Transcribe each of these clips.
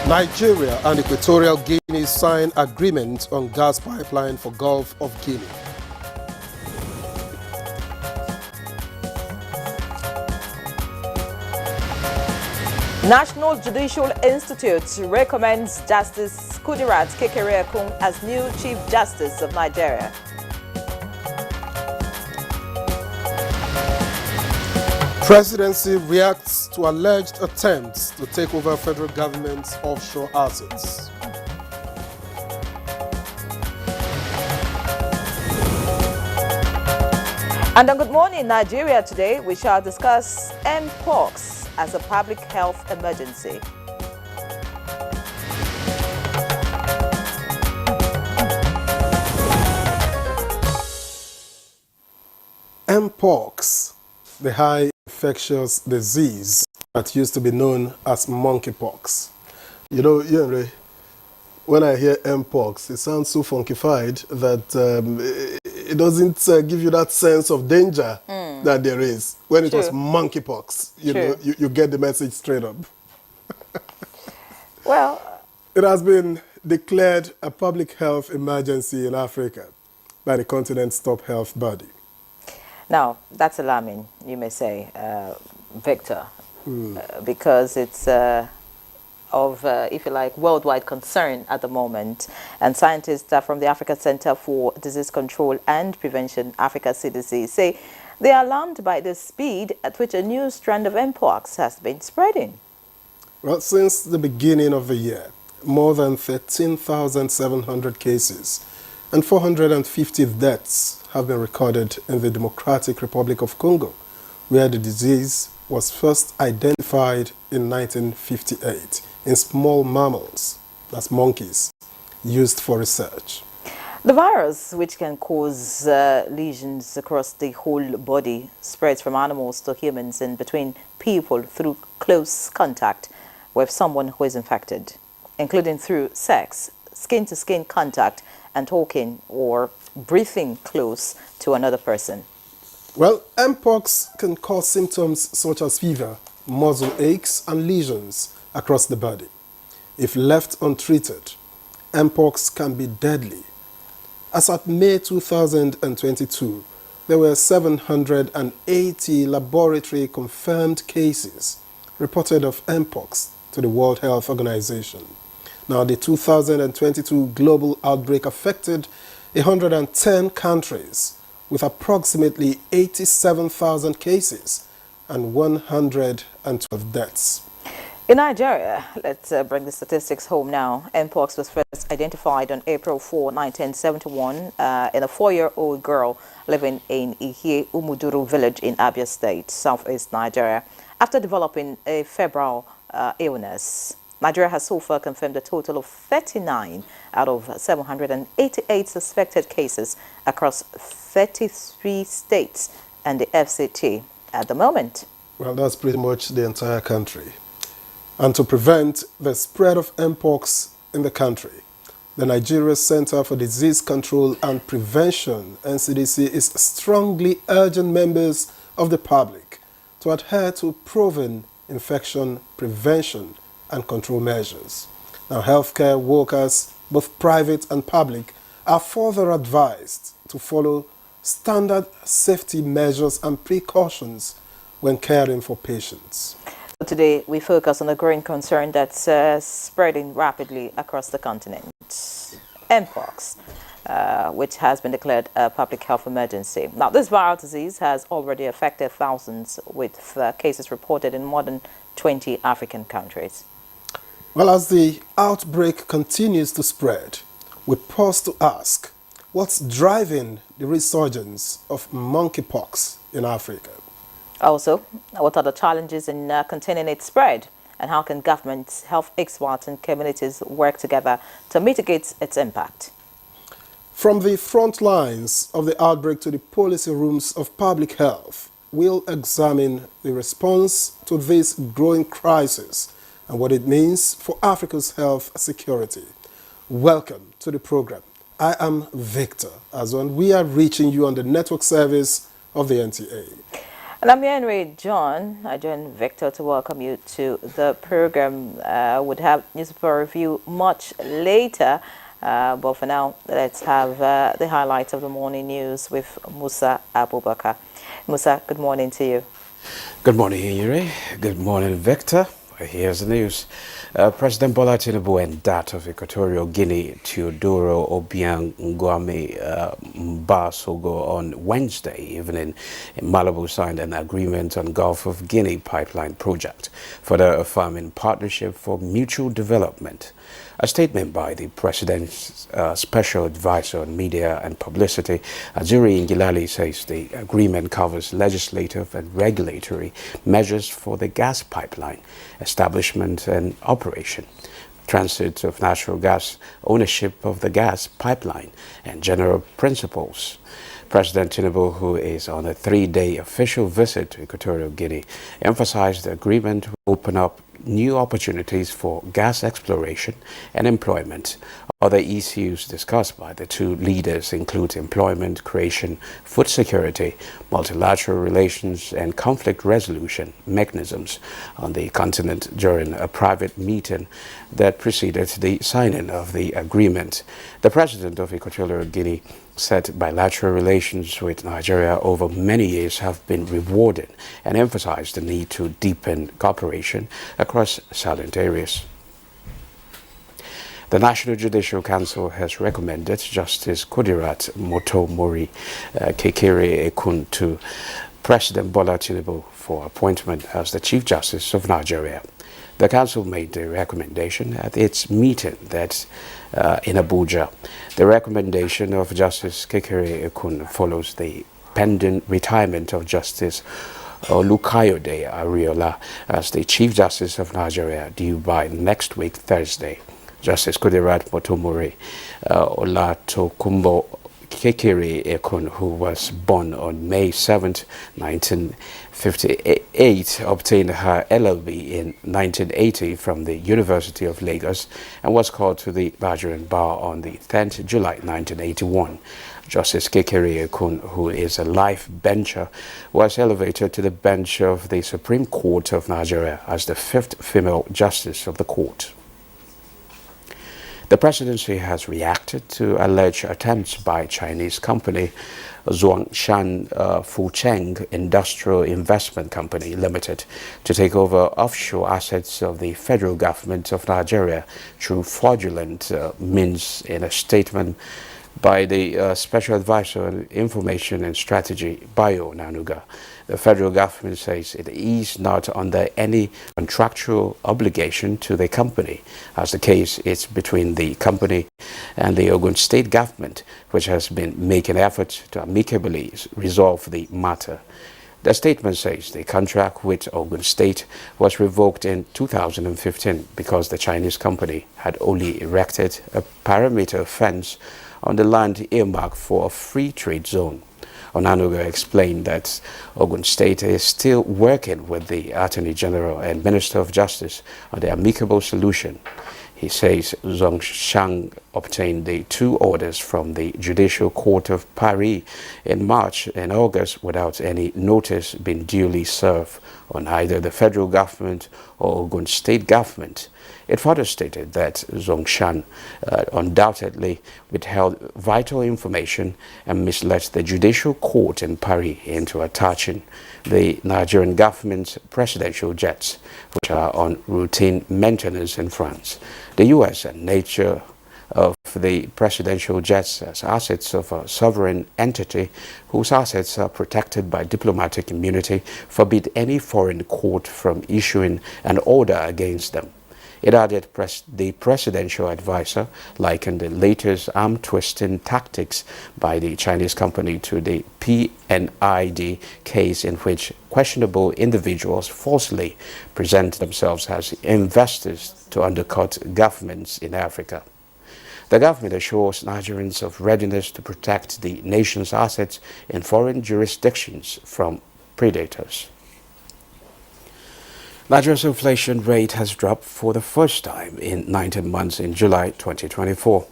Nigeria and Equatorial Guinea sign agreement on gas pipeline for Gulf of Guinea. National Judicial Institute recommends Justice Kudirat Kekereekun as new Chief Justice of Nigeria. Presidency reacts to alleged attempts to take over federal government's offshore assets. And on Good Morning Nigeria today, we shall discuss Mpox as a public health emergency. Mpox, the high infectious disease that used to be known as monkeypox. You know, Henry, when I hear Mpox, it sounds so funkified that it doesn't give you that sense of danger that there is. When it was monkeypox, you get the message straight up. Well, it has been declared a public health emergency in Africa by the continent's top health body. now that's alarming, you may say, Victor, because it's of, if you like, worldwide concern at the moment. And scientists from the Africa Center for Disease Control and Prevention, Africa CDC, say they are alarmed by the speed at which a new strand of Mpox has been spreading. Well, since the beginning of the year, more than 13,700 cases and 450 deaths have been recorded in the Democratic Republic of Congo, where the disease was first identified in 1958 in small mammals, that's monkeys, used for research. The virus, which can cause lesions across the whole body, spreads from animals to humans and between people through close contact with someone who is infected, including through sex, skin-to-skin contact, and talking or breathing close to another person. Well, Mpox can cause symptoms such as fever, muscle aches, and lesions across the body. If left untreated, Mpox can be deadly. As at May 2022, there were 780 laboratory-confirmed cases reported of Mpox to the World Health Organization. Now, the 2022 global outbreak affected 110 countries with approximately 87,000 cases and 112 deaths. In Nigeria, let's bring the statistics home now. Mpox was first identified on April 4, 1971 in a 4-year-old girl living in Ihe Umuduru village in Abuja State, southeast Nigeria, after developing a febrile illness. Nigeria has so far confirmed a total of 39 out of 788 suspected cases across 33 states and the FCT at the moment. Well, that's pretty much the entire country. And to prevent the spread of Mpox in the country, the Nigeria Center for Disease Control and Prevention, NCDC, is strongly urging members of the public to adhere to proven infection prevention and control measures. Now, healthcare workers, both private and public, are further advised to follow standard safety measures and precautions when caring for patients. Today, we focus on the growing concern that's spreading rapidly across the continent, Mpox, which has been declared a public health emergency. Now, this viral disease has already affected thousands, with cases reported in more than 20 African countries. Well, as the outbreak continues to spread, we pause to ask, what's driving the resurgence of monkeypox in Africa? Also, what are the challenges in containing its spread, and how can governments, health experts, and communities work together to mitigate its impact? From the front lines of the outbreak to the policy rooms of public health, we'll examine the response to this growing crisis and what it means for Africa's health security. Welcome to the program. I am Victor Azon. We are reaching you on the network service of the NTA. And I'm Henry John. I join Victor to welcome you to the program. Would have newspaper review much later, but for now, let's have the highlights of the morning news with Musa Abubakar. Musa, good morning to you. Good morning, Henry. Good morning, Victor. Here's the news. President Bola Tinubu and that of Equatorial Guinea, Teodoro Obiang Nguema Mbasogo, on Wednesday evening in Malabo signed an agreement on Gulf of Guinea pipeline project, further affirming partnership for mutual development. A statement by the President's Special Advisor on Media and Publicity, Azuri Ngilali, says the agreement covers legislative and regulatory measures for the gas pipeline establishment and operation, transit of natural gas, ownership of the gas pipeline, and general principles. President Tinubu, who is on a 3-day official visit to Equatorial Guinea, emphasized the agreement will open up new opportunities for gas exploration and employment. Other issues discussed by the two leaders include employment creation, food security, multilateral relations, and conflict resolution mechanisms on the continent during a private meeting that preceded the signing of the agreement. The president of Equatorial Guinea said bilateral relations with Nigeria over many years have been rewarded and emphasized the need to deepen cooperation across salient areas. The National Judicial Council has recommended Justice Kudirat Motomori Kekere Ekun to President Bola Tinubu for appointment as the Chief Justice of Nigeria. The Council made the recommendation at its meeting in Abuja. The recommendation of Justice Kekere Ekun follows the pending retirement of Justice Olukayode Ariola as the Chief Justice of Nigeria, due by next week, Thursday. Justice Kudirat Motomori Olatokunbo Kekere Ekun, who was born on May 7, 1958, obtained her LLB in 1980 from the University of Lagos and was called to the Nigerian bar on the 10th July 1981. Justice Kekere Ekun, who is a life bencher, was elevated to the bench of the Supreme Court of Nigeria as the 5th female justice of the court. The presidency has reacted to alleged attempts by Chinese company Zhongshan Fucheng Industrial Investment Company Limited to take over offshore assets of the federal government of Nigeria through fraudulent means. In a statement by the Special Advisor on Information and Strategy, Bayo Nanuga, the federal government says it is not under any contractual obligation to the company, as the case is between the company and the Ogun State government, which has been making efforts to amicably resolve the matter. The statement says the contract with Ogun State was revoked in 2015 because the Chinese company had only erected a perimeter fence on the land earmarked for a free trade zone. Onanuga explained that Ogun State is still working with the Attorney General and Minister of Justice on the amicable solution. He says Zhongshan obtained the two orders from the Judicial Court of Paris in March and August without any notice being duly served on either the federal government or Ogun State government. It further stated that Zhongshan undoubtedly withheld vital information and misled the Judicial Court in Paris into attaching the Nigerian government's presidential jets, which are on routine maintenance in France. The U.S. and nature of the presidential jets as assets of a sovereign entity whose assets are protected by diplomatic immunity forbid any foreign court from issuing an order against them. It added the presidential advisor likened the latest arm-twisting tactics by the Chinese company to the PNID case, in which questionable individuals falsely present themselves as investors to undercut governments in Africa. The government assures Nigerians of readiness to protect the nation's assets in foreign jurisdictions from predators. Nigeria's inflation rate has dropped for the first time in 19 months in July 2024.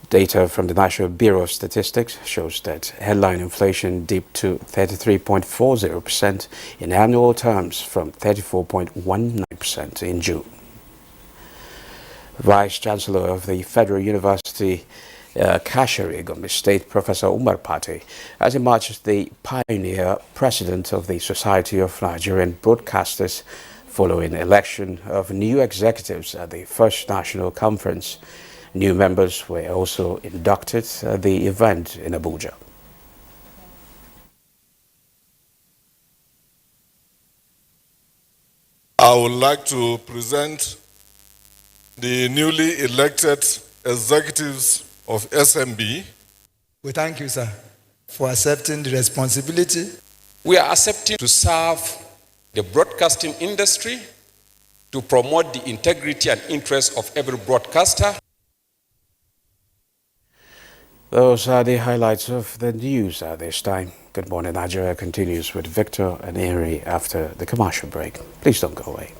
Data from the National Bureau of Statistics shows that headline inflation dipped to 33.40% in annual terms from 34.19% in June. Vice-Chancellor of the Federal University Kashari, Gombe State, Professor Umar Pate, has emerged as the pioneer president of the Society of Nigerian Broadcasters following election of new executives at the first national conference. New members were also inducted at the event in Abuja. I would like to present the newly elected executives of SMB. We thank you, sir, for accepting the responsibility. We are accepting to serve the broadcasting industry, to promote the integrity and interests of every broadcaster. Those are the highlights of the news at this time. Good Morning Nigeria continues with Victor and Erie after the commercial break. Please don't go away.